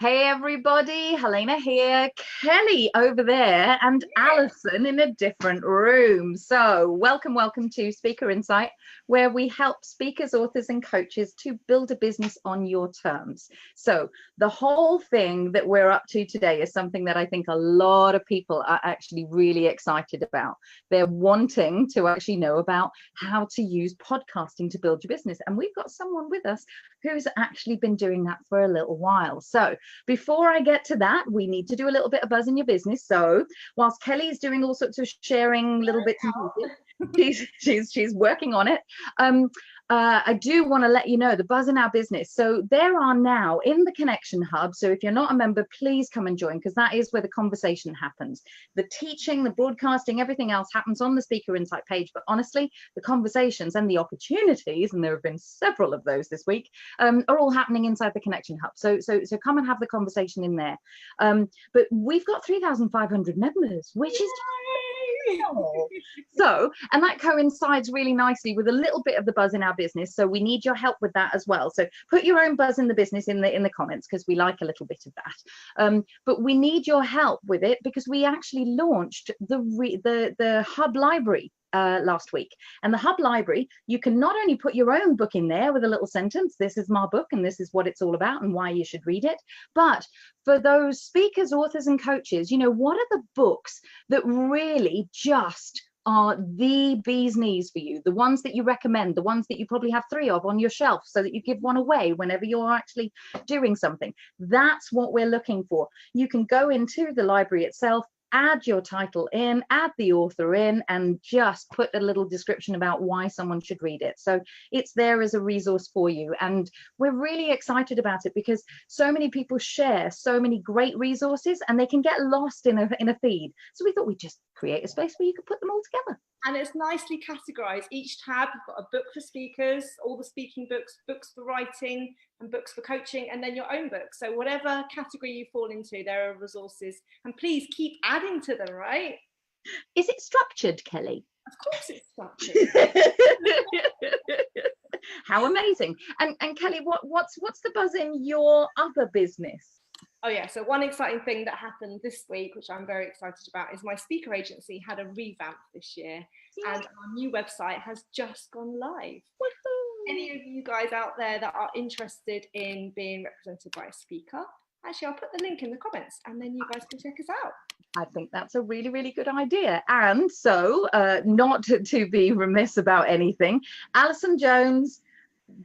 Hey everybody, Helena here, Kelly over there, and Alison in a different room. So welcome to Speaker Insight, where we help speakers, authors and coaches to build a business on your terms. So the whole thing that we're up to today is something that I think a lot of people are actually really excited about. They're wanting to actually know about how to use podcasting to build your business. And we've got someone with us who's actually been doing that for a little while. So before I get to that, we need to do a little bit of buzz in your business. So whilst Kelly's doing all sorts of sharing little bits and pieces, she's working on it. I do want to let you know the buzz in our business. So there are now in the Connection Hub. So if you're not a member, please come and join, because that is where the conversation happens. The teaching, the broadcasting, everything else happens on the Speaker Insight page. But honestly, the conversations and the opportunities, and there have been several of those this week, are all happening inside the Connection Hub. So come and have the conversation in there. But we've got 3,500 members, which is so, and that coincides really nicely with a little bit of the buzz in our business. So we need your help with that as well. So put your own buzz in the business in the comments, because we like a little bit of that. But we need your help with it, because we actually launched the Hub Library last week. And the Hub Library, you can not only put your own book in there with a little sentence, this is my book and this is what it's all about and why you should read it, but for those speakers, authors and coaches, you know, what are the books that really just are the bee's knees for you, the ones that you recommend, the ones that you probably have 3 of on your shelf so that you give one away whenever you're actually doing something. That's what we're looking for. You can go into the library itself, add your title in, add the author in, and just put a little description about why someone should read it. So it's there as a resource for you. And we're really excited about it, because so many people share so many great resources and they can get lost in a feed. So we thought we'd just create a space where you could put them all together. And it's nicely categorized. Each tab, you've got a book for speakers, all the speaking books, books for writing, and books for coaching, and then your own book. So whatever category you fall into, there are resources. And please keep adding to them, right? Is it structured, Kelly? Of course it's structured. How amazing. And Kelly, what's the buzz in your other business? Oh yeah, so one exciting thing that happened this week, which I'm very excited about, is my speaker agency had a revamp this year. Yay. And our new website has just gone live. Woohoo. Any of you guys out there that are interested in being represented by a speaker, actually I'll put the link in the comments and then you guys can check us out. I think that's a really, really good idea. And so not to be remiss about anything, Alison Jones,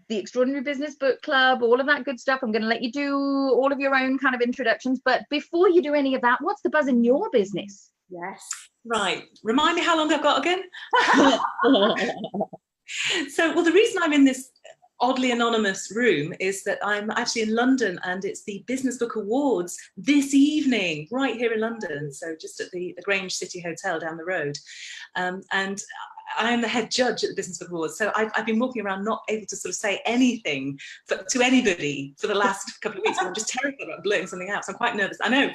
the Extraordinary Business Book Club, all of that good stuff. I'm going to let you do all of your own kind of introductions. But before you do any of that, what's the buzz in your business? Yes. Right. Remind me how long I've got again. So, well, the reason I'm in this oddly anonymous room is that I'm actually in London, and it's the Business Book Awards this evening, right here in London. So just at the Grange City Hotel down the road. And I'm the head judge at the Business Book Awards, so I've been walking around not able to sort of say anything to anybody for the last couple of weeks. I'm just terrified about blurting something out, so I'm quite nervous. I know.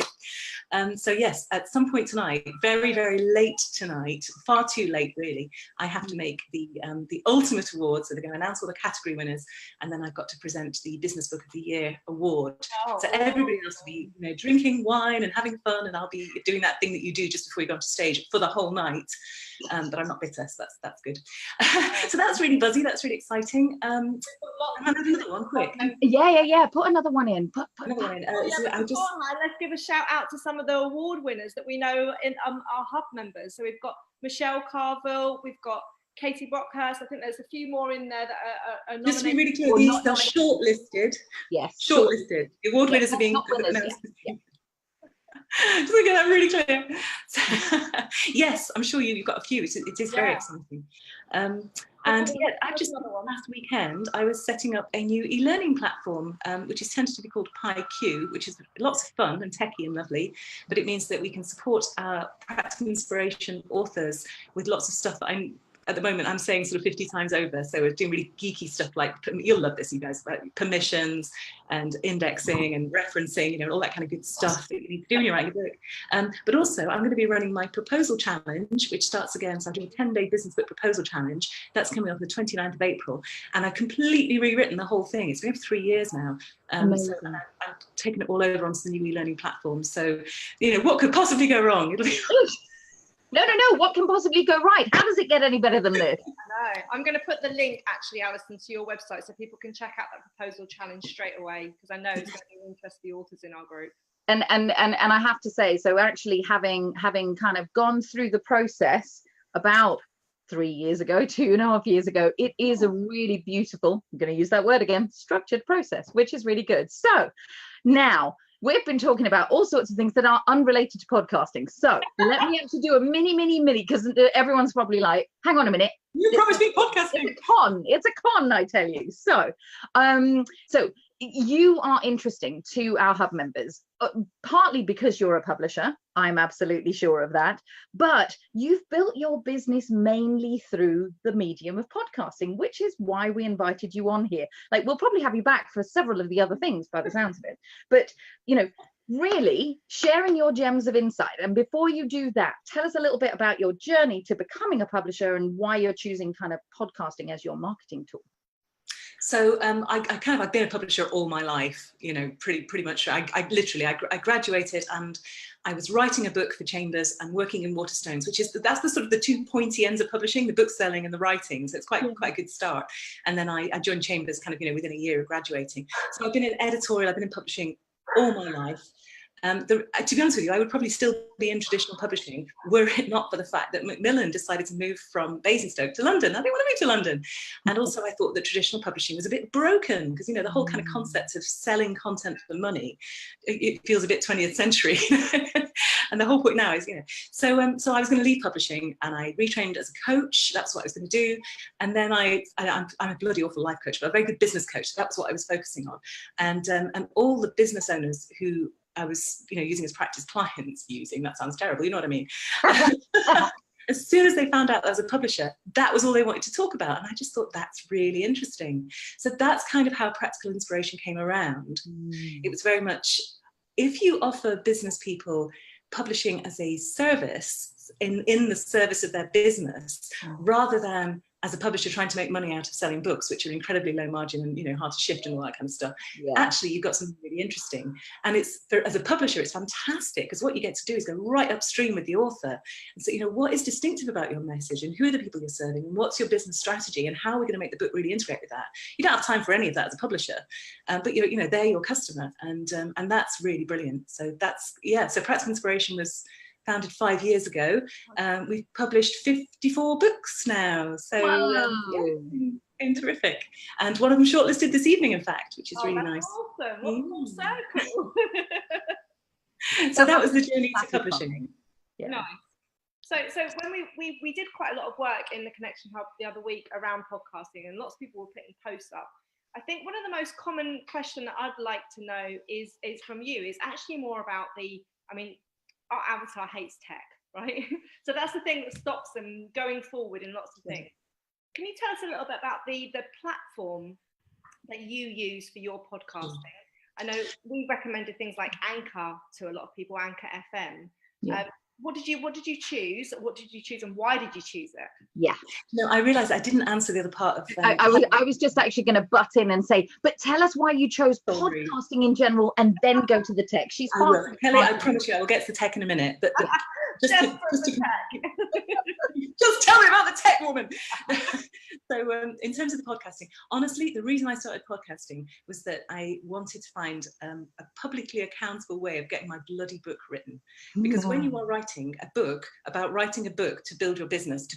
So yes, at some point tonight, very, very late tonight, far too late really, I have to make the ultimate award. So they're going to announce all the category winners, and then I've got to present the Business Book of the Year award. Oh. So everybody else will be, you know, drinking wine and having fun, and I'll be doing that thing that you do just before you go onto stage for the whole night. But I'm not bitter, so that's good. So that's really buzzy. That's really exciting. And another one, quick. Yeah. Put another one in. Put another one in. Let's give a shout out to some of the award winners that we know in our hub members. So we've got Michelle Carville, we've got Katie Brockhurst. I think there's a few more in there that are nominated. Just to be really clear, these are shortlisted. Yes. Shortlisted. The award winners are being winners. Just to get that really clear. So, yes, I'm sure you've got a few. It is very exciting. And yeah, I just last weekend I was setting up a new e-learning platform, which is tentatively called PyQ, which is lots of fun and techy and lovely, but it means that we can support our practical inspiration authors with lots of stuff that at the moment I'm saying sort of 50 times over. So we're doing really geeky stuff like, you'll love this, you guys, like permissions and indexing and referencing, you know, all that kind of good stuff that you need to do when you're writing a book. But also I'm going to be running my proposal challenge, which starts again. So I'm doing a 10-day business book proposal challenge. That's coming up on the 29th of April. And I've completely rewritten the whole thing. It's been over 3 years now. So I've taken it all over onto the new e-learning platform. So, you know, what could possibly go wrong? It'll be No. What can possibly go right? How does it get any better than this? I know. I'm going to put the link, actually, Alison, to your website so people can check out that proposal challenge straight away, because I know it's going to interest the authors in our group. And I have to say, so actually having kind of gone through the process about 3 years ago, 2.5 years ago, it is a really beautiful, I'm going to use that word again, structured process, which is really good. So now we've been talking about all sorts of things that are unrelated to podcasting. So let me actually do a mini, because everyone's probably like, hang on a minute. You promised me podcasting. It's a con, I tell you. So, so you are interesting to our hub members, partly because you're a publisher. I'm absolutely sure of that. But you've built your business mainly through the medium of podcasting, which is why we invited you on here. Like, we'll probably have you back for several of the other things by the sounds of it. But, you know, really sharing your gems of insight. And before you do that, tell us a little bit about your journey to becoming a publisher and why you're choosing kind of podcasting as your marketing tool. So I've been a publisher all my life, you know, pretty much. I graduated and I was writing a book for Chambers and working in Waterstones, that's the sort of the two pointy ends of publishing, the book selling and the writing. So it's quite a good start. And then I joined Chambers kind of, you know, within a year of graduating. So I've been in editorial, I've been in publishing all my life. To be honest with you, I would probably still be in traditional publishing were it not for the fact that Macmillan decided to move from Basingstoke to London. I didn't want to move to London. And also I thought that traditional publishing was a bit broken because, you know, the whole kind of concept of selling content for money, it feels a bit 20th century. And the whole point now is, you know, so I was going to leave publishing and I retrained as a coach. That's what I was going to do. And then I'm a bloody awful life coach, but a very good business coach. That was what I was focusing on. And all the business owners who I was, you know, using as practice clients, that sounds terrible, you know what I mean? As soon as they found out that I was a publisher, that was all they wanted to talk about. And I just thought that's really interesting. So that's kind of how Practical Inspiration came around. It was very much, if you offer business people publishing as a service in the service of their business, rather than as a publisher trying to make money out of selling books, which are incredibly low margin and, you know, hard to shift and all that kind of stuff. Actually, you've got something really interesting. And as a publisher, it's fantastic because what you get to do is go right upstream with the author and say, you know, what is distinctive about your message and who are the people you're serving and what's your business strategy and how are we going to make the book really integrate with that? You don't have time for any of that as a publisher, but you know, they're your customer, and that's really brilliant. So so Practical Inspiration was founded 5 years ago. We've published 54 books now, so it's terrific. And one of them shortlisted this evening, in fact, which is really nice. Awesome! What a full circle. So that was the journey to publishing. Nice. So when we did quite a lot of work in the Connection Hub the other week around podcasting, and lots of people were putting posts up. I think one of the most common question that I'd like to know is from you is actually more about our avatar hates tech, right? So that's the thing that stops them going forward in lots of things. Can you tell us a little bit about the platform that you use for your podcasting? I know we recommended things like Anchor to a lot of people, Anchor FM. What did you choose? What did you choose and why did you choose it? Yeah. No, I realised I didn't answer the other part of I was just actually going to butt in and say, but tell us why you chose podcasting in general and then go to to She's fast. Kelly, I promise you I will get to the tech in a minute, but just tell me about the tech, woman. So in terms of the podcasting, honestly, the reason I started podcasting was that I wanted to find a publicly accountable way of getting my bloody book written. Because when you are writing a book about writing a book to build your business,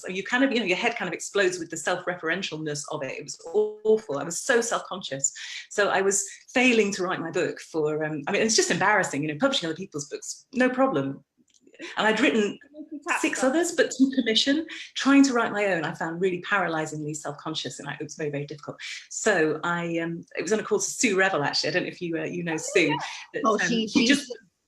or you kind of, you know, your head kind of explodes with the self-referentialness of it. It was awful. I was so self-conscious. So I was failing to write my book for, it's just embarrassing, you know, publishing other people's books, no problem. And I'd written 6 others, but to commission. Trying to write my own, I found really paralysingly self-conscious, and it was very, very difficult. So it was on a call to Sue Revel, actually. I don't know if you know Sue. Oh, she's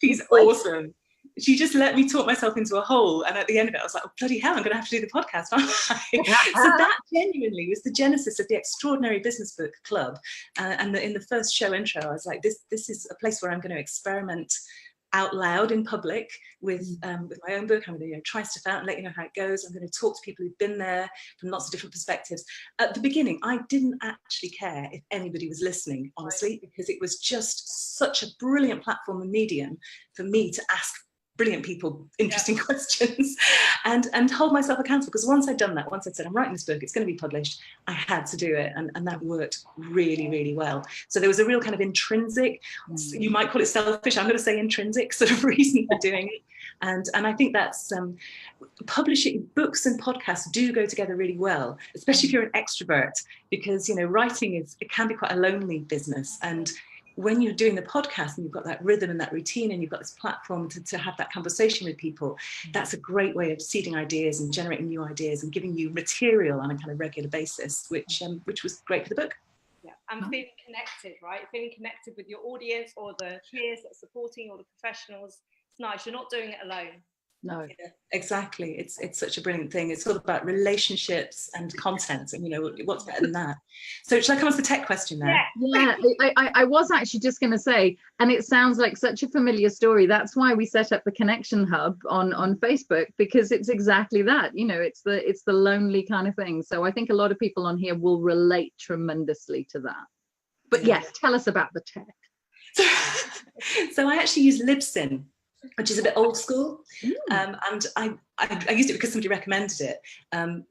she's awesome. she just let me talk myself into a hole, and at the end of it I was like, oh, bloody hell, I'm going to have to do the podcast, aren't I? So that genuinely was the genesis of the Extraordinary Business Book Club, and in the first show intro I was like, this is a place where I'm going to experiment out loud in public with my own book. I'm going to try stuff out and let you know how it goes. I'm going to talk to people who've been there from lots of different perspectives. At the beginning, I didn't actually care if anybody was listening, honestly, because it was just such a brilliant platform and medium for me to ask brilliant people interesting questions and hold myself accountable, because once I'd done that, once I'd said I'm writing this book, it's going to be published, I had to do it, and that worked really, really well. So there was a real kind of intrinsic, you might call it selfish, I'm going to say intrinsic sort of reason for doing it. And I think that's publishing books and podcasts do go together really well, especially if you're an extrovert, because writing it can be quite a lonely business, and when you're doing the podcast and you've got that rhythm and that routine and you've got this platform to have that conversation with people, that's a great way of seeding ideas and generating new ideas and giving you material on a kind of regular basis, which was great for the book. Yeah, and feeling connected, right? Feeling connected with your audience or the peers that are supporting or the professionals. It's nice. You're not doing it alone. No. Yeah, exactly. It's such a brilliant thing. It's all about relationships and content, and what's better than that. So shall I come on to the tech question now? Yeah, I was actually just going to say, and it sounds like such a familiar story. That's why we set up the Connection Hub on Facebook, because it's exactly that. It's the lonely kind of thing. So I think a lot of people on here will relate tremendously to that. But yes, tell us about the tech. So I actually use Libsyn, which is a bit old school, and I used it because somebody recommended it.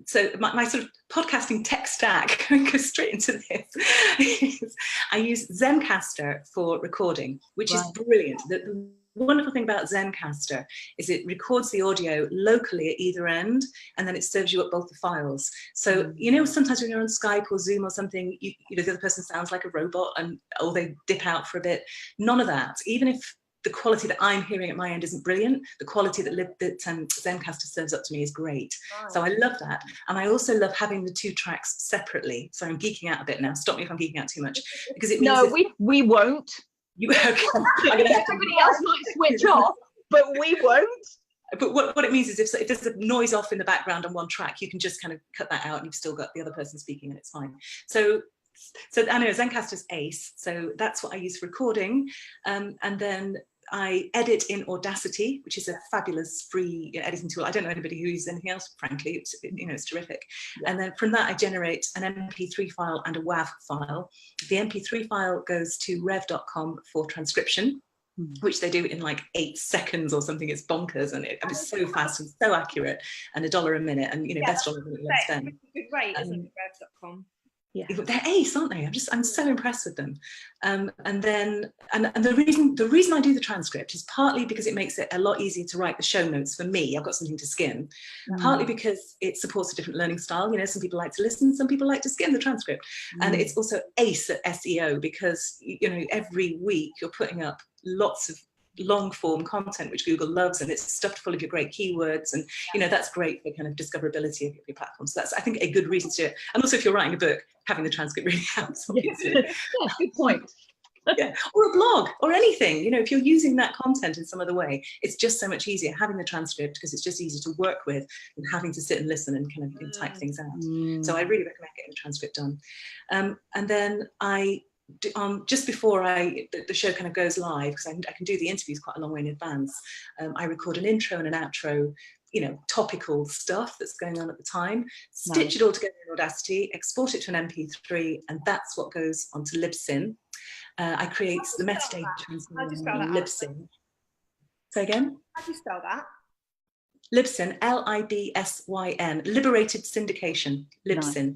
So my sort of podcasting tech stack, goes straight into this. I use Zencaster for recording, which is brilliant. The wonderful thing about Zencaster is it records the audio locally at either end, and then it serves you up both the files. So sometimes when you're on Skype or Zoom or something, the other person sounds like a robot, or they dip out for a bit. None of that. Even if the quality that I'm hearing at my end isn't brilliant, the quality that Zencaster serves up to me is great. Wow. So I love that. And I also love having the two tracks separately. So I'm geeking out a bit now. Stop me if I'm geeking out too much. Because it means we won't. Okay. Everybody else might switch off, but we won't. But what it means is if there's a noise off in the background on one track, you can just kind of cut that out and you've still got the other person speaking and it's fine. So I know Zencaster's ace. So that's what I use for recording. And then I edit in Audacity, which is a fabulous free editing tool. I don't know anybody who uses anything else, frankly. It's terrific. And then from that, I generate an MP3 file and a WAV file. The MP3 file goes to rev.com for transcription, which they do in like 8 seconds or something. It's bonkers, and it's so fast and so accurate, and $1 a minute, and best $1 a minute you'll spend. Good rate, isn't it, rev.com? Yeah, they're ace, aren't they? I'm so impressed with them. And the reason I do the transcript is partly because it makes it a lot easier to write the show notes for me. I've got something to skim. Partly because it supports a different learning style. Some people like to listen, some people like to skim the transcript. And it's also ace at SEO because every week you're putting up lots of long form content which Google loves, and it's stuffed full of your great keywords, and that's great for kind of discoverability of your platform. So that's, I think, a good reason to do it. And also if you're writing a book, having the transcript really helps. Yeah, good point. Yeah, or a blog or anything, if you're using that content in some other way, it's just so much easier having the transcript, because it's just easier to work with than having to sit and listen and kind of type things out. So I really recommend getting the transcript done. And then just before the show kind of goes live, because I can do the interviews quite a long way in advance, I record an intro and an outro, topical stuff that's going on at the time, stitch it all together in Audacity, export it to an MP3, and that's what goes onto Libsyn. I create the metadata in Libsyn. Say again? How do you spell that? Libsyn, Libsyn, Liberated Syndication, Libsyn. Nice.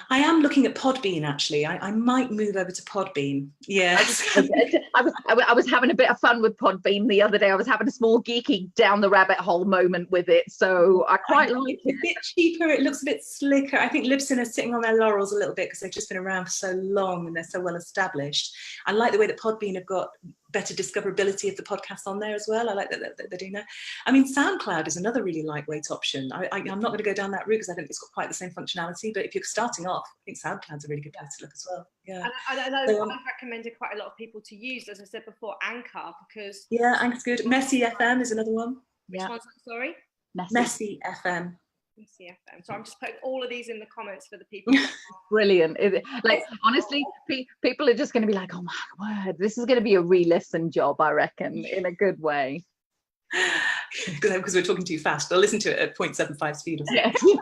I am looking at Podbean, actually. I might move over to Podbean. Yes. I was having a bit of fun with Podbean the other day. I was having a small geeky down the rabbit hole moment with it. So I quite like it. It's a bit cheaper. It looks a bit slicker. I think Libsyn are sitting on their laurels a little bit because they've just been around for so long and they're so well established. I like the way that Podbean have got better discoverability of the podcast on there as well. I like that they're doing that. I mean, SoundCloud is another really lightweight option. I'm not going to go down that route because I think it's got quite the same functionality, but if you're starting off, I think SoundCloud's a really good place to look as well. Yeah. And I know I've recommended quite a lot of people to use, as I said before, Anchor, because... Yeah, Anchor's good. Messy FM is another one. Which one's that, sorry? Messy FM. CFM. So I'm just putting all of these in the comments for the people. Brilliant. Like, honestly, people are just going to be like, oh my word, this is going to be a re-listen job, I reckon, in a good way. Because we're talking too fast. They'll listen to it at 0.75 speed or something. Yeah.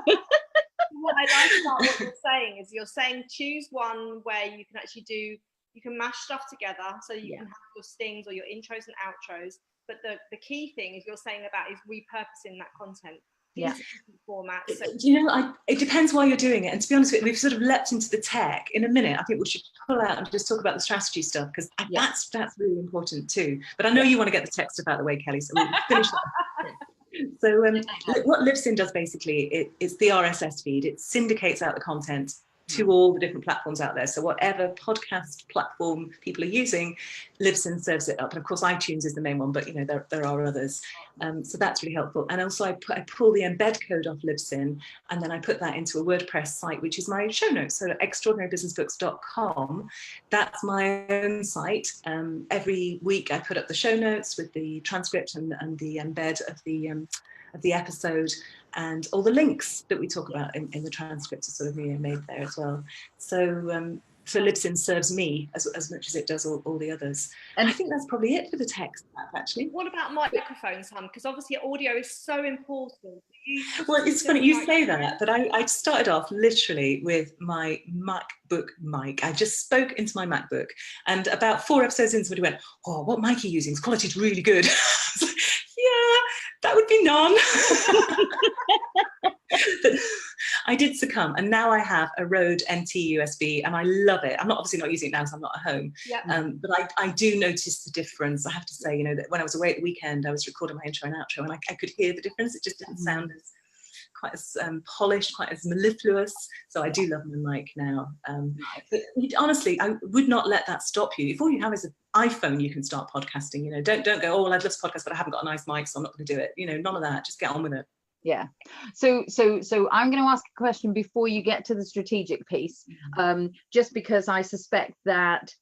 What I like about what you're saying is you're saying choose one where you can actually you can mash stuff together, so you can have your stings or your intros and outros. But the key thing is you're saying about is repurposing that content. Yeah. Formats. So. You know, it depends why you're doing it. And to be honest with you, we've sort of leapt into the tech. In a minute, I think we should pull out and just talk about the strategy stuff, because that's really important too. But I know you want to get the tech stuff out of the way, Kelly, so we'll finish that. So what Libsyn does basically, it's the RSS feed. It syndicates out the content to all the different platforms out there. So whatever podcast platform people are using, Libsyn serves it up. And of course, iTunes is the main one, but you know there are others. So that's really helpful. And also I pull the embed code off Libsyn, and then I put that into a WordPress site, which is my show notes. So extraordinarybusinessbooks.com. That's my own site. Every week I put up the show notes with the transcript and the embed of the episode, and all the links that we talk about in the transcript are sort of made there as well. So Libsyn serves me as much as it does all the others. And I think that's probably it for the tech stuff, actually. What about microphones, Hum? Because obviously audio is so important. Well, it's funny you say that, but I started off literally with my MacBook mic. I just spoke into my MacBook, and about 4 episodes in, somebody went, oh, what mic are you using? His quality's really good. Yeah, that would be none. But I did succumb, and now I have a Rode NT USB, and I love it. I'm obviously not using it now because I'm not at home. Yep. But I do notice the difference. I have to say, you know, that when I was away at the weekend, I was recording my intro and outro, and I could hear the difference. It just didn't sound quite as polished, quite as mellifluous. So I do love my mic now. But honestly, I would not let that stop you. If all you have is an iPhone, you can start podcasting. You know, don't go, oh, well, I'd love to podcast, but I haven't got a nice mic, so I'm not going to do it. You know, none of that. Just get on with it. Yeah. So I'm going to ask a question before you get to the strategic piece, just because I suspect that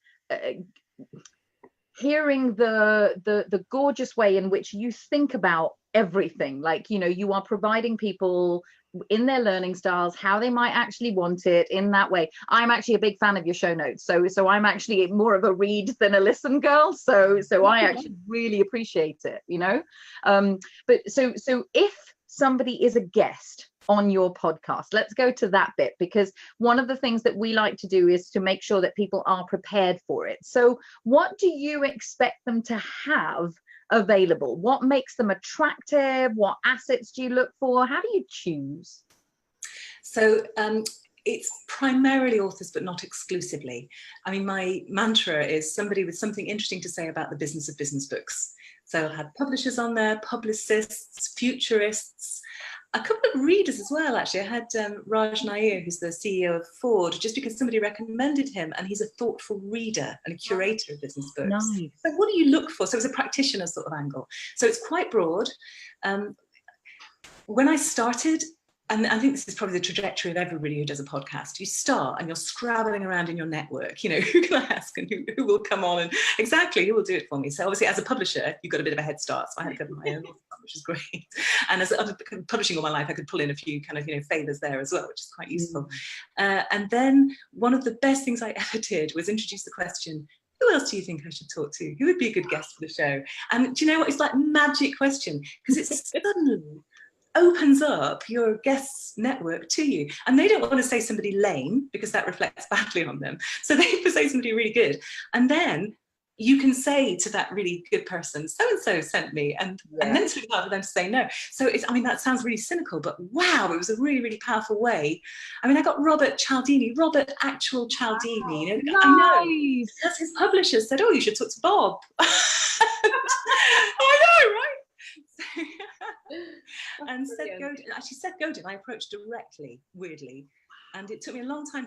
hearing the gorgeous way in which you think about everything, like, you know, you are providing people in their learning styles how they might actually want it in that way. I'm actually a big fan of your show notes, so I'm actually more of a read than a listen girl, so I actually really appreciate it, you know. But so if somebody is a guest on your podcast, let's go to that bit, because one of the things that we like to do is to make sure that people are prepared for it. So what do you expect them to have available? What makes them attractive? What assets do you look for? How do you choose? So it's primarily authors, but not exclusively. I mean, my mantra is somebody with something interesting to say about the business of business books. So I've had publishers on there, publicists, futurists, a couple of readers as well, actually. I had Raj Nair, who's the CEO of Ford, just because somebody recommended him, and he's a thoughtful reader and a curator of business books. Nice. So what do you look for? So it's a practitioner sort of angle. So it's quite broad. When I started, and I think this is probably the trajectory of everybody who does a podcast, you start and you're scrabbling around in your network, you know, who can I ask and who will come on, and exactly who will do it for me. So obviously as a publisher, you've got a bit of a head start. So I had to go my own, which is great. And as I've been publishing all my life, I could pull in a few kind of, you know, favors there as well, which is quite useful. And then one of the best things I ever did was introduce the question, who else do you think I should talk to? Who would be a good guest for the show? And do you know what? It's like a magic question, because it's suddenly opens up your guests network to you, and they don't want to say somebody lame because that reflects badly on them, so they say somebody really good, and then you can say to that really good person, so and so sent me, and then it's really hard for them to say no. So it's, I mean, that sounds really cynical, but wow, it was a really, really powerful way. I mean, I got Robert Cialdini, actual Cialdini, you know, nice. I know, that's his publisher said, oh, you should talk to Bob. I know, right? And Seth Godin, I approached directly, weirdly, And it took me a long time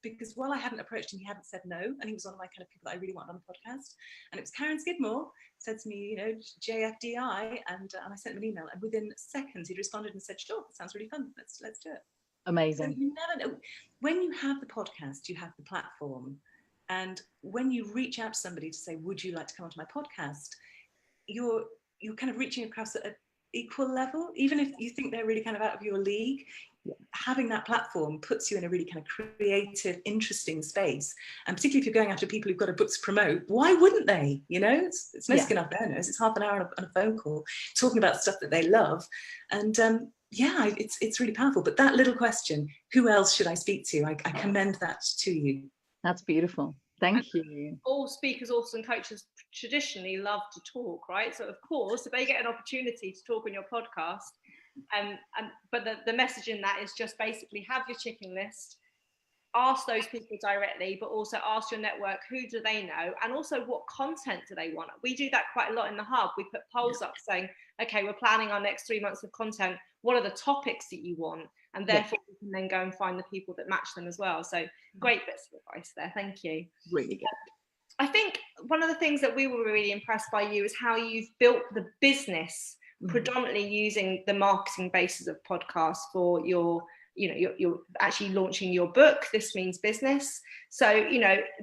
because while I hadn't approached him, he hadn't said no. And he was one of my kind of people that I really wanted on the podcast. And it was Karen Skidmore said to me, you know, JFDI. And I sent him an email. And within seconds, he'd responded and said, sure, that sounds really fun. Let's do it. Amazing. So you never know. When you have the podcast, you have the platform. And when you reach out to somebody to say, would you like to come onto my podcast? You're kind of reaching across at an equal level, even if you think they're really kind of out of your league. Having that platform puts you in a really kind of creative, interesting space. And particularly if you're going after people who've got a book to promote, why wouldn't they? You know, it's no skin off their nose. It's half an hour on a phone call talking about stuff that they love. And it's really powerful. But that little question, who else should I speak to? I commend that to you. That's beautiful. Thank you. All speakers, authors and coaches traditionally love to talk, right? So of course, if they get an opportunity to talk on your podcast, but the message in that is just basically have your chicken list, ask those people directly, but also ask your network, who do they know? And also what content do they want? We do that quite a lot in the hub. We put polls up saying, okay, we're planning our next 3 months of content. What are the topics that you want? And therefore we can then go and find the people that match them as well. So great bits of advice there. Thank you. Really good. I think one of the things that we were really impressed by you is how you've built the business predominantly using the marketing basis of podcasts for you're actually launching your book, This Means Business. So,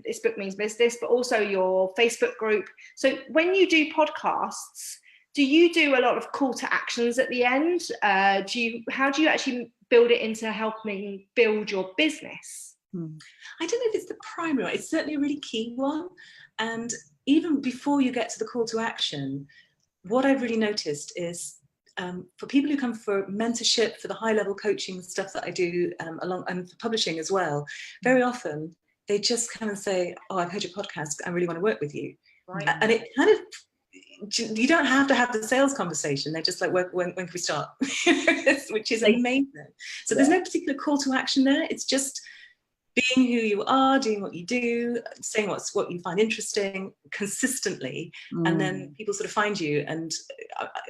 this book means business, but also your Facebook group. So when you do podcasts, do you do a lot of call to actions at the end? How do you actually build it into helping build your business? I don't know if it's the primary one. It's certainly a really key one. And even before you get to the call to action, what I've really noticed is for people who come for mentorship, for the high level coaching stuff that I do and for publishing as well, very often they just come and say, oh, I've heard your podcast, I really want to work with you. Right. And it kind of, you don't have to have the sales conversation. They're just like, when can we start? Which is amazing. So there's no particular call to action there. It's just being who you are, doing what you do, saying what you find interesting consistently, and then people sort of find you. And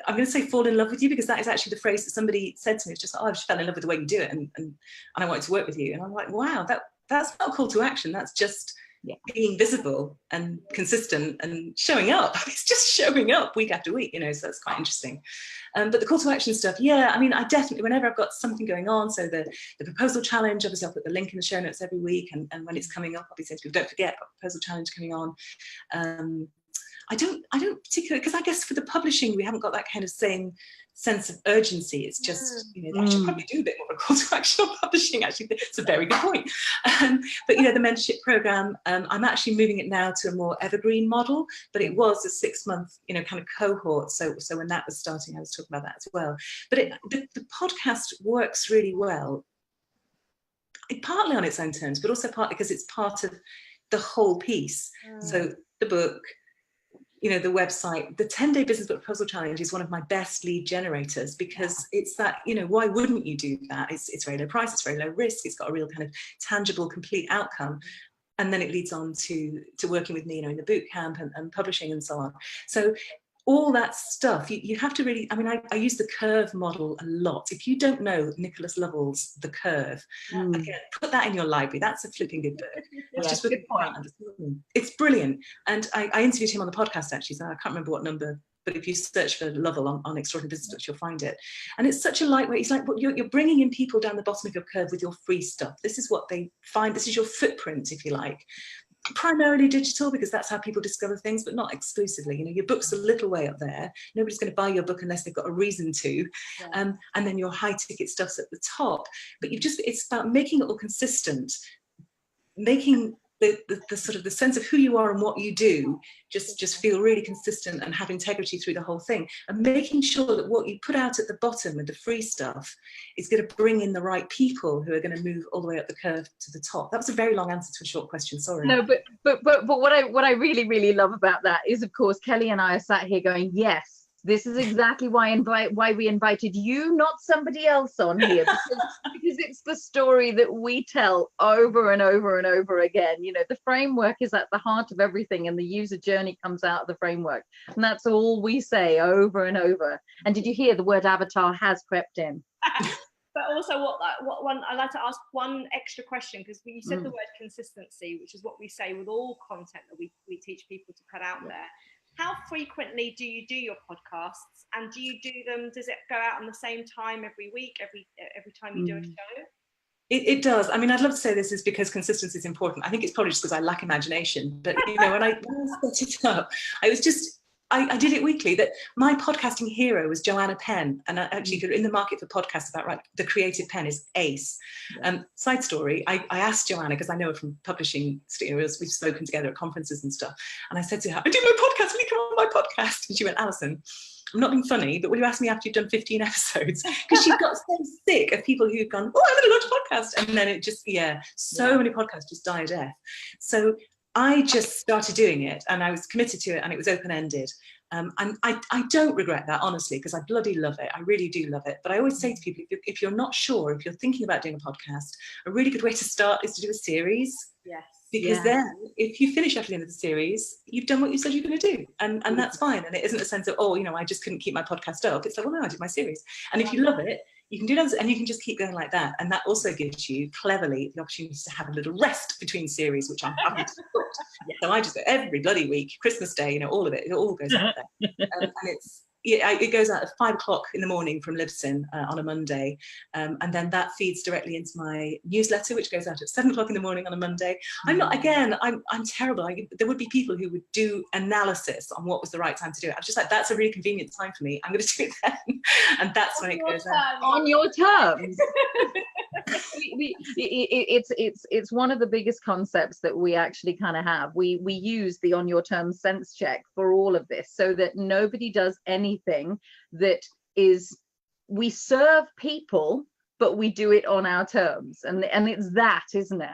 I'm going to say fall in love with you, because that is actually the phrase that somebody said to me. It's just, oh, I just fell in love with the way you do it, and I wanted to work with you. And I'm like, wow, that's not a call to action. That's just being visible and consistent and showing up. It's just showing up week after week, so that's quite interesting. But the call to action stuff, I definitely, whenever I've got something going on, so the proposal challenge, obviously I'll put the link in the show notes every week, and when it's coming up, I'll be saying to people, don't forget, got the proposal challenge coming on. I don't particularly, because I guess for the publishing, we haven't got that kind of same sense of urgency. It's just, I should probably do a bit more of a call to action on publishing, actually. It's a very good point. But, the mentorship program, I'm actually moving it now to a more evergreen model, but it was a 6-month, kind of cohort. So when that was starting, I was talking about that as well. But the podcast works really well, partly on its own terms, but also partly because it's part of the whole piece. So the book, the website, the 10-day business book proposal challenge is one of my best lead generators, because it's that, why wouldn't you do that? It's very low price, it's very low risk, it's got a real kind of tangible, complete outcome. And then it leads on to working with me, in the boot camp and publishing and so on. So all that stuff, you have to really, I use the curve model a lot. If you don't know Nicholas Lovell's The Curve, again, put that in your library. That's a flipping good book. It's good point. It's brilliant. And I interviewed him on the podcast, actually, so I can't remember what number, but if you search for Lovell on Extraordinary Business Books, you'll find it. And it's such a lightweight, it's like you're bringing in people down the bottom of your curve with your free stuff. This is what they find, this is your footprint, if you like. Primarily digital, because that's how people discover things, but not exclusively. Your book's a little way up there. Nobody's going to buy your book unless they've got a reason to. And then your high ticket stuff's at the top. But it's about making it all consistent, making the sort of the sense of who you are and what you do just feel really consistent and have integrity through the whole thing, and making sure that what you put out at the bottom with the free stuff is going to bring in the right people who are going to move all the way up the curve to the top. That was a very long answer to a short question, sorry. No, but what I really, really love about that is, of course, Kelly and I are sat here going, yes, this is exactly why we invited you, not somebody else, on here, because it's the story that we tell over and over and over again. The framework is at the heart of everything, and the user journey comes out of the framework, and that's all we say over and over. And did you hear the word avatar has crept in? But also, what one I'd like to ask one extra question, because you said the word consistency, which is what we say with all content that we teach people to put out there. How frequently do you do your podcasts, and do you do them? Does it go out on the same time every week, every time you do a show? It does. I mean, I'd love to say this is because consistency is important. I think it's probably just because I lack imagination. But when I set it up, I did it weekly. That my podcasting hero was Joanna Penn, and actually, if you're in the market for podcasts about the creative pen is ace. Side story: I asked Joanna, because I know her from publishing. We've spoken together at conferences and stuff, and I said to her, "I do my podcast. Will you come on my podcast?" And she went, "Alison, I'm not being funny, but will you ask me after you've done 15 episodes?" Because she got so sick of people who've gone, "Oh, I'm going to launch a podcast," and then it just many podcasts just die a death. So I just started doing it, and I was committed to it, and it was open-ended. And I don't regret that, honestly, because I bloody love it. I really do love it. But I always say to people, if you're not sure, if you're thinking about doing a podcast, a really good way to start is to do a series. Yes. Because then, if you finish after the end of the series, you've done what you said you're going to do, and that's fine. And it isn't a sense of, I just couldn't keep my podcast up. It's like, well, no, I did my series. And if you love it, you can do that, and you can just keep going like that. And that also gives you, cleverly, the opportunity to have a little rest between series, which I'm happy to put. So I just go every bloody week, Christmas Day, all of it all goes out there. And it goes out at 5 o'clock in the morning from Libsyn on a Monday, and then that feeds directly into my newsletter, which goes out at 7 o'clock in the morning on a Monday. I'm terrible. There would be people who would do analysis on what was the right time to do it. I'm just like, that's a really convenient time for me. I'm going to do it then, and that's when it goes out on your terms. It's one of the biggest concepts that we actually kind of have. We use the on your terms sense check for all of this, so that nobody does anything that is, we serve people, but we do it on our terms, and it's that, isn't it?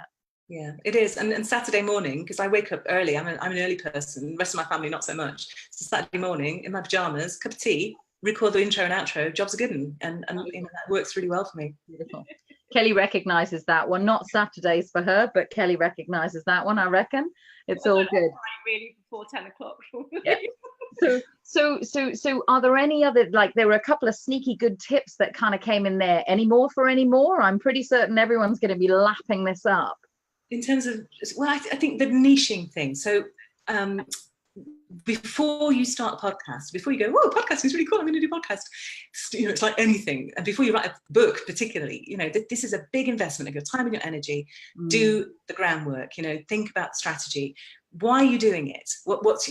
Yeah, it is. And Saturday morning, because I wake up early, I'm an early person, the rest of my family not so much. So Saturday morning in my pajamas, cup of tea, record the intro and outro, job's a good one, and that works really well for me. Beautiful. Kelly recognizes that one. Not Saturdays for her, but Kelly recognizes that one, I reckon. It's all good. Really before 10 o'clock. Yeah. So are there any other, like, there were a couple of sneaky good tips that kind of came in there. Any more? I'm pretty certain everyone's going to be lapping this up. In terms of, I think the niching thing. So before you start a podcast, before you go, "Oh, podcasting is really cool, I'm going to do a podcast," it's like anything. And before you write a book, particularly, this is a big investment of your time and your energy. Do the groundwork. Think about strategy. Why are you doing it?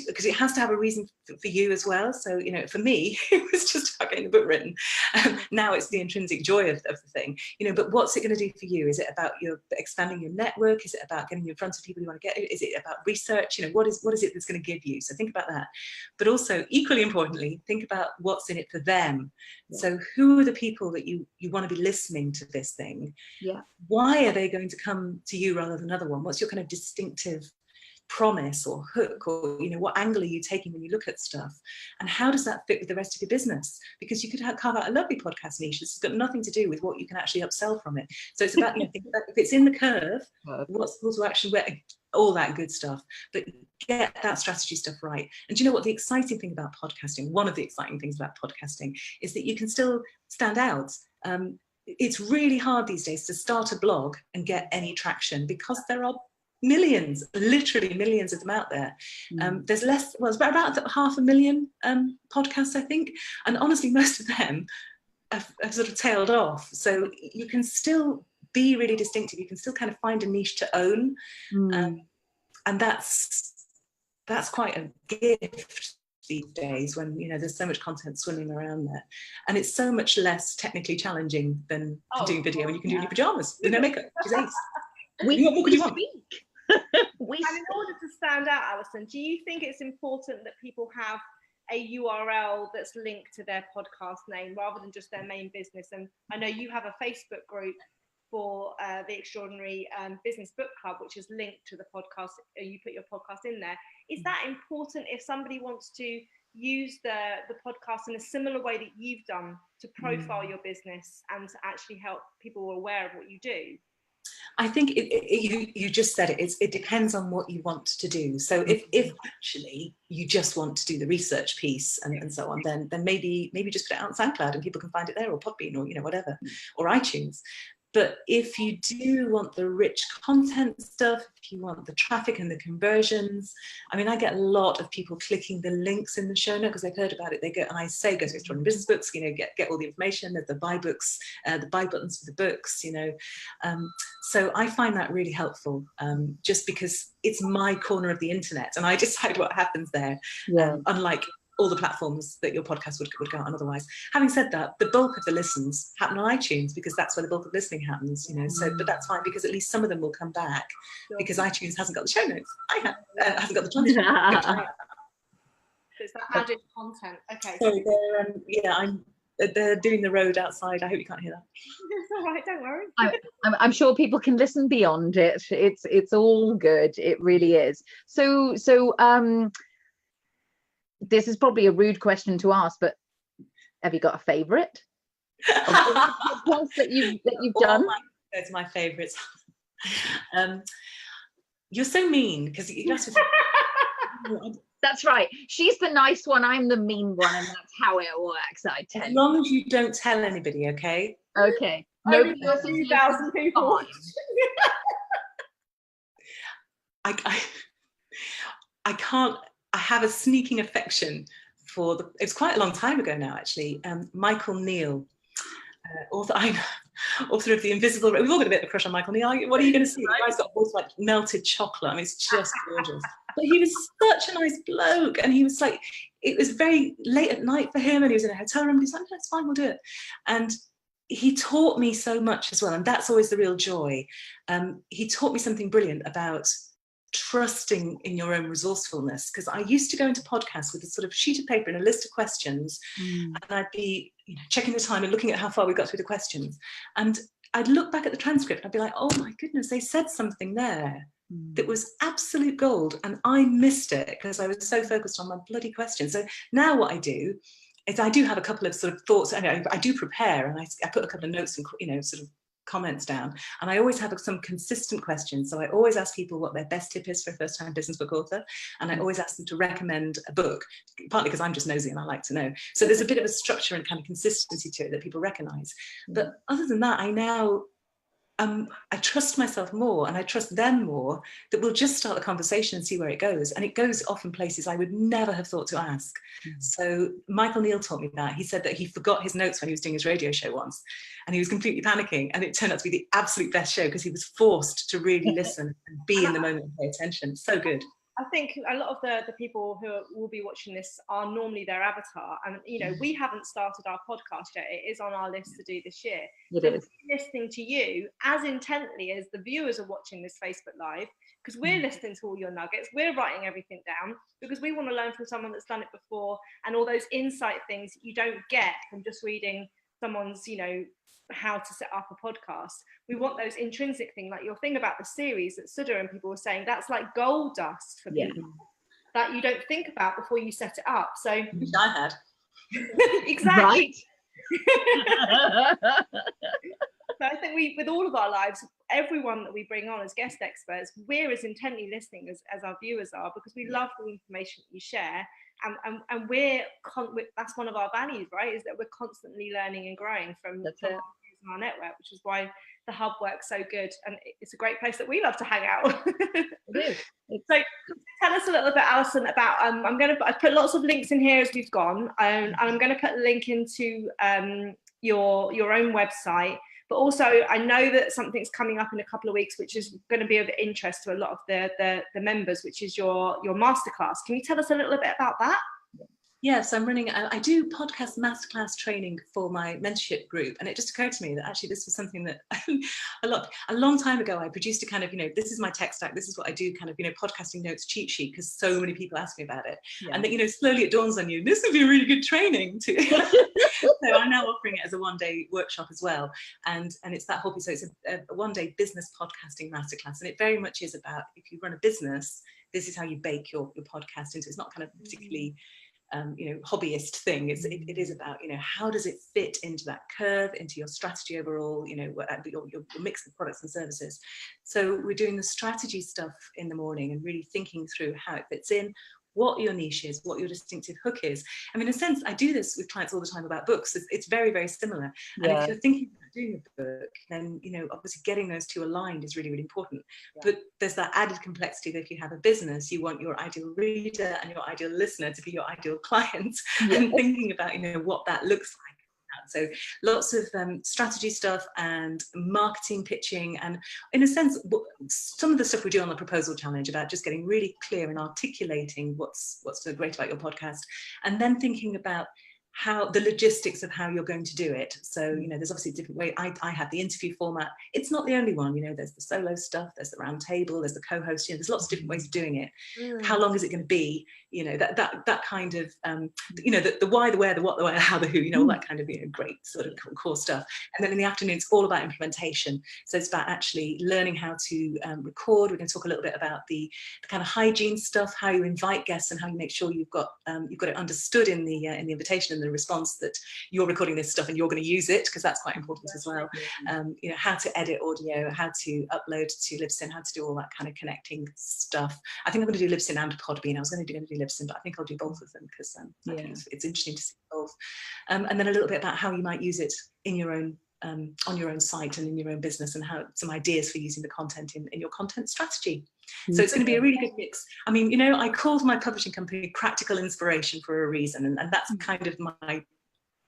Because it has to have a reason for you as well. So, for me, it was just about getting the book written. Now it's the intrinsic joy of the thing, but what's it going to do for you? Is it about expanding your network? Is it about getting you in front of people you want to get? Is it about research? What is it that's going to give you? So think about that. But also, equally importantly, think about what's in it for them. Yeah. So who are the people that you want to be listening to this thing? Yeah. Why are they going to come to you rather than another one? What's your kind of distinctive promise or hook, or what angle are you taking when you look at stuff, and how does that fit with the rest of your business? Because you could carve out a lovely podcast niche that's got nothing to do with what you can actually upsell from it. So it's about think about if it's in the curve, what's the call to action, where, all that good stuff, but get that strategy stuff right. And do you know what the exciting thing about podcasting, one of the exciting things about podcasting, is that you can still stand out. It's really hard these days to start a blog and get any traction, because there are millions, literally millions of them out there. There's less, it's about 500,000 podcasts, I think, and honestly most of them have sort of tailed off. So you can still be really distinctive, you can still kind of find a niche to own, and that's quite a gift these days, when there's so much content swimming around there, and it's so much less technically challenging than doing video, and you can do it in your pajamas with no makeup, which is ace. What more could you want? And in order to stand out, Alison, do you think it's important that people have a URL that's linked to their podcast name rather than just their main business? And I know you have a Facebook group for the Extraordinary Business Book Club, which is linked to the podcast. You put your podcast in there. Is that important if somebody wants to use the podcast in a similar way that you've done to profile your business and to actually help people aware of what you do? I think you just said it. It depends on what you want to do. So if actually you just want to do the research piece and so on, then maybe just put it out on SoundCloud and people can find it there, or Podbean, or whatever, or iTunes. But if you do want the rich content stuff, if you want the traffic and the conversions, I mean, I get a lot of people clicking the links in the show note because they've heard about it. They go, and I say, go to Extraordinary Business Books, get all the information. There's the buy books, the buy buttons for the books, So I find that really helpful, just because it's my corner of the internet and I decide what happens there, unlike all the platforms that your podcast would go on otherwise. Having said that, the bulk of the listens happen on iTunes because that's where the bulk of listening happens, So, but that's fine because at least some of them will come back because iTunes hasn't got the show notes. Hasn't got the transcript. It's that added content. Okay. Sorry, they're doing the road outside. I hope you can't hear that. It's all right, don't worry. I'm sure people can listen beyond it. It's all good. It really is. So this is probably a rude question to ask, but have you got a favourite ones that you've done? Those are my favourites. You're so mean because you asked me. That's right. She's the nice one. I'm the mean one, and that's how it works. I tell you. As long as you don't tell anybody, okay? Okay. Only 2,000 people. I can't. I have a sneaking affection for it's quite a long time ago now, actually. Michael Neal, author of The Invisible. We've all got a bit of a crush on Michael Neal. What are you going to see? The guy's got a voice like melted chocolate. I mean, it's just gorgeous. But he was such a nice bloke, and he was like, it was very late at night for him, and he was in a hotel room. And he's like, no, it's fine, we'll do it. And he taught me so much as well, and that's always the real joy. He taught me something brilliant about trusting in your own resourcefulness, because I used to go into podcasts with a sort of sheet of paper and a list of questions, and I'd be checking the time and looking at how far we got through the questions, and I'd look back at the transcript and I'd be like, oh my goodness, they said something there that was absolute gold, and I missed it because I was so focused on my bloody question. So now what I do is I do have a couple of sort of thoughts. I do prepare, and I put a couple of notes and sort of comments down, and I always have some consistent questions. So I always ask people what their best tip is for a first-time business book author, and I always ask them to recommend a book, partly because I'm just nosy and I like to know. So there's a bit of a structure and kind of consistency to it that people recognize. But other than that, I now I trust myself more, and I trust them more, that we'll just start the conversation and see where it goes. And it goes off in places I would never have thought to ask. So Michael Neal taught me that. He said that he forgot his notes when he was doing his radio show once, and he was completely panicking. And it turned out to be the absolute best show because he was forced to really listen and be in the moment and pay attention. So good. I think a lot of the people who will be watching this are normally their avatar, and we haven't started our podcast yet. It is on our list to do this year. It so is. we're listening to you as intently as the viewers are watching this Facebook Live, because we're listening to all your nuggets. We're writing everything down because we want to learn from someone that's done it before, and all those insight things that you don't get from just reading someone's how to set up a podcast. We want those intrinsic things, like your thing about the series that Sudha and people were saying, that's like gold dust for people that you don't think about before you set it up. So which I had. Exactly. Right. So I think with all of our lives, everyone that we bring on as guest experts, we're as intently listening as our viewers are, because we love the information that you share. And that's one of our values, right? Is that we're constantly learning and growing from our network, which is why the hub works so good, and it's a great place that we love to hang out. It is. So tell us a little bit, Alison, about I've put lots of links in here as we've gone, and I'm going to put a link into your own website. But also, I know that something's coming up in a couple of weeks, which is going to be of interest to a lot of the members, which is your masterclass. Can you tell us a little bit about that? Yes, I do podcast masterclass training for my mentorship group, and it just occurred to me that actually this was something that a long time ago I produced a kind of, this is my tech stack, this is what I do, kind of, podcasting notes cheat sheet, because so many people ask me about it. And then, slowly it dawns on you, this would be a really good training too. So I'm now offering it as a one-day workshop as well, and it's that whole piece. So it's a one-day business podcasting masterclass, and it very much is about, if you run a business, this is how you bake your podcast into. It's not kind of particularly hobbyist thing. It is about, how does it fit into that curve, into your strategy overall, your mix of products and services. So we're doing the strategy stuff in the morning and really thinking through how it fits in, what your niche is, what your distinctive hook is. I mean, in a sense, I do this with clients all the time about books. It's very, very similar. And if you're thinking about doing a book, then, obviously getting those two aligned is really, really important. Yeah. But there's that added complexity that if you have a business, you want your ideal reader and your ideal listener to be your ideal clients, and thinking about, what that looks like. So lots of strategy stuff and marketing pitching, and in a sense some of the stuff we do on the proposal challenge about just getting really clear and articulating what's so great about your podcast, and then thinking about how the logistics of how you're going to do it. So there's obviously a different way. I have the interview format. It's not the only one. There's the solo stuff, there's the round table, there's the co-host. There's lots of different ways of doing it. How long is it going to be? That kind of the why, the where, the what, the where, how, the who, all that kind of great sort of core stuff. And then in the afternoon it's all about implementation. So it's about actually learning how to record. We're going to talk a little bit about the kind of hygiene stuff, how you invite guests and how you make sure you've got it understood in the invitation and the response that you're recording this stuff and you're going to use it, because that's quite important as well. How to edit audio, how to upload to Libsyn, how to do all that kind of connecting stuff. I think I'm going to do Libsyn and Podbean. I was going to do Libsyn, but I think I'll do both of them because I think it's interesting to see both. And then a little bit about how you might use it in your own on your own site and in your own business, and how some ideas for using the content in your content strategy. So it's going to be a really good mix. I mean, I called my publishing company Practical Inspiration for a reason, and that's kind of my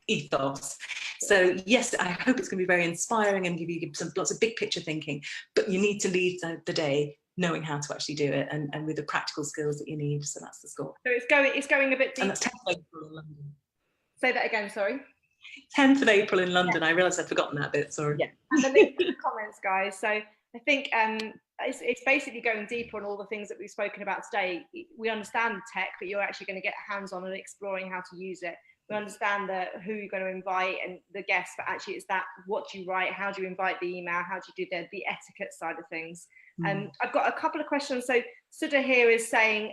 ethos. So yes, I hope it's going to be very inspiring and give you lots of big picture thinking, but you need to leave the day knowing how to actually do it and with the practical skills that you need. So that's the score. So it's going a bit deep. And that's 10th of April in London. Say that again, sorry. 10th of April in London. I realised I'd forgotten that bit, sorry. Yeah. And the link in the comments, guys. So I think it's basically going deeper on all the things that we've spoken about today. We understand the tech, but you're actually going to get hands-on and exploring how to use it. We understand who you're going to invite and the guests, but actually it's that, what do you write, how do you invite the email, how do you do the etiquette side of things. I've got a couple of questions. So Sudha here is saying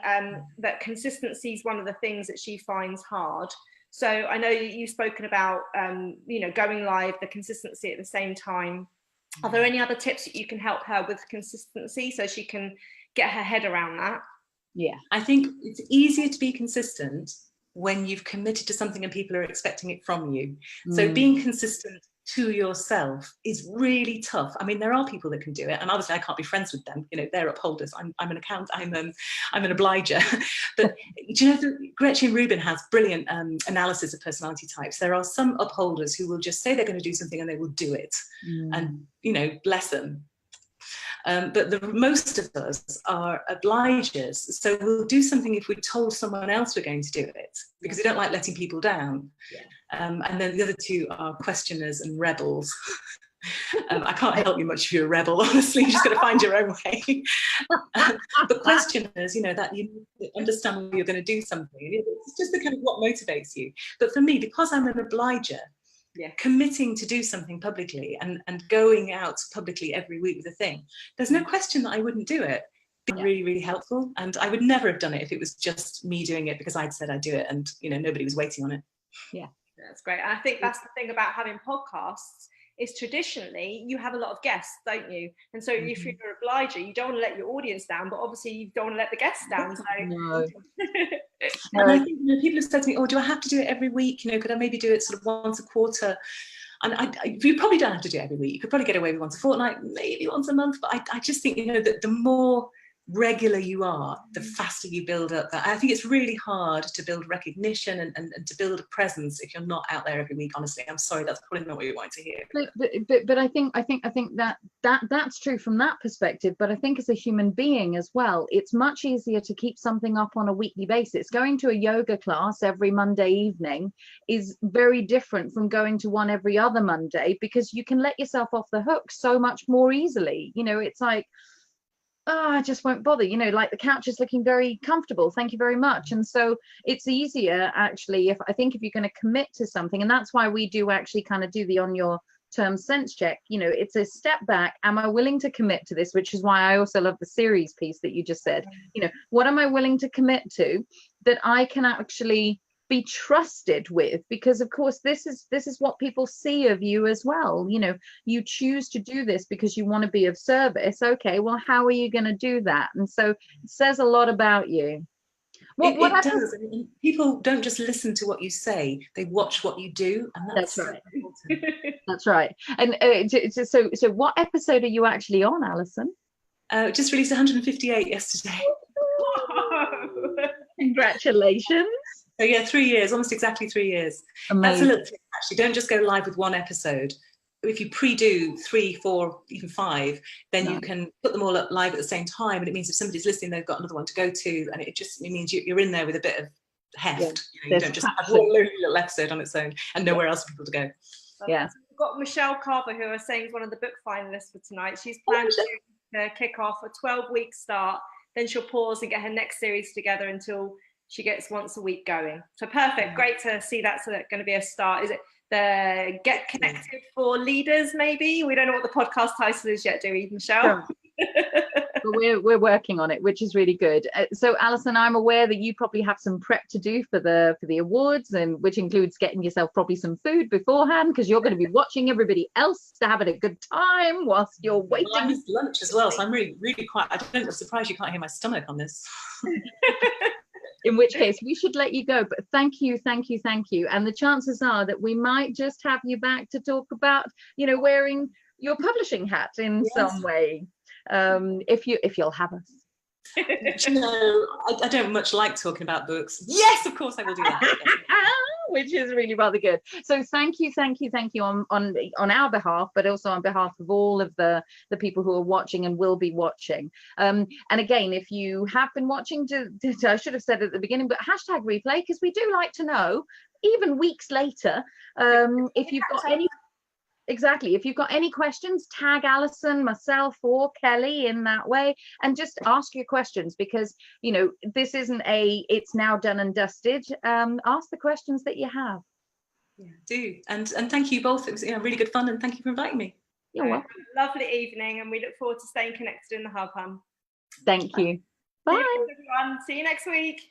that consistency is one of the things that she finds hard. So I know you've spoken about, going live, the consistency at the same time. Are there any other tips that you can help her with consistency so she can get her head around that? Yeah, I think it's easier to be consistent when you've committed to something and people are expecting it from you. So being consistent to yourself is really tough. I mean, there are people that can do it, and obviously I can't be friends with them. They're upholders. I'm an accountant. I'm an obliger. But do you know, Gretchen Rubin has brilliant analysis of personality types. There are some upholders who will just say they're going to do something and they will do it, and bless them. But most of us are obligers, so we'll do something if we're told someone else we're going to do it, because we don't like letting people down. And then the other two are questioners and rebels. I can't help you much if you're a rebel, honestly. You're just got to find your own way. But questioners, that you understand when you're going to do something. It's just the kind of what motivates you. But for me, because I'm an obliger, committing to do something publicly and going out publicly every week with a thing, there's no question that I wouldn't do it. It's really, really helpful. And I would never have done it if it was just me doing it because I'd said I'd do it and nobody was waiting on it. That's great. And I think that's the thing about having podcasts, is traditionally you have a lot of guests, don't you? And so if you're an obliger, you don't want to let your audience down, but obviously you don't want to let the guests down. So no. And I think people have said to me, do I have to do it every week? Could I maybe do it sort of once a quarter? And you probably don't have to do it every week. You could probably get away with once a fortnight, maybe once a month. But I just think, that the more regular you are, the faster you build up that. I think it's really hard to build recognition and to build a presence if you're not out there every week. Honestly, I'm sorry, that's probably not what you want to hear. But I think that's true from that perspective. But I think as a human being as well, it's much easier to keep something up on a weekly basis. Going to a yoga class every Monday evening is very different from going to one every other Monday, because you can let yourself off the hook so much more easily. It's like, I just won't bother, like the couch is looking very comfortable, thank you very much. And so it's easier actually if you're going to commit to something, and that's why we do actually kind of do the on your terms sense check. It's a step back. Am I willing to commit to this? Which is why I also love the series piece that you just said. What am I willing to commit to that I can actually be trusted with, because of course this is what people see of you as well. You know, you choose to do this because you want to be of service. Okay, well, how are you going to do that? And so it says a lot about you. It does. I mean, people don't just listen to what you say, they watch what you do, and that's right. so important. That's right. And so what episode are you actually on, Alison? Just released 158 yesterday. Congratulations. So yeah, 3 years, almost exactly 3 years. Amazing. That's a little tip, actually. Don't just go live with one episode. If you pre-do 3, 4, even 5, then you can put them all up live at the same time, and it means if somebody's listening, they've got another one to go to, and it means you're in there with a bit of heft. You don't just have one little episode on its own and nowhere else for people to go. Yeah. We've got Michelle Carver, who I was saying is one of the book finalists for tonight. She's planned to kick off a 12-week start, then she'll pause and get her next series together until she gets once a week going. So perfect, great to see that's going to be a start. Is it the Get Connected for Leaders, maybe? We don't know what the podcast title is yet, do we, Michelle? But we're working on it, which is really good. So Alison, I'm aware that you probably have some prep to do for the awards, and which includes getting yourself probably some food beforehand, because you're going to be watching everybody else to having a good time whilst you're waiting. Well, I missed lunch as well, so I'm really quite, I'm surprised you can't hear my stomach on this. In which case we should let you go, but thank you. And the chances are that we might just have you back to talk about, you know, wearing your publishing hat in some way, if you'll have us. You know, I don't much like talking about books. Yes, of course I will do that. Which is really rather good. So thank you on our behalf, but also on behalf of all of the people who are watching and will be watching. And again, if you have been watching, I should have said at the beginning, but hashtag replay, because we do like to know, even weeks later, if you've got any. Exactly. If you've got any questions, tag Alison, myself, or Kelly in that way, and just ask your questions, because, you know, this isn't it's now done and dusted. Ask the questions that you have. Yeah, do. And thank you both. It was really good fun, and thank you for inviting me. You're welcome. Lovely evening, and we look forward to staying connected in the Hub. Thank you. Bye. Everyone. See you next week.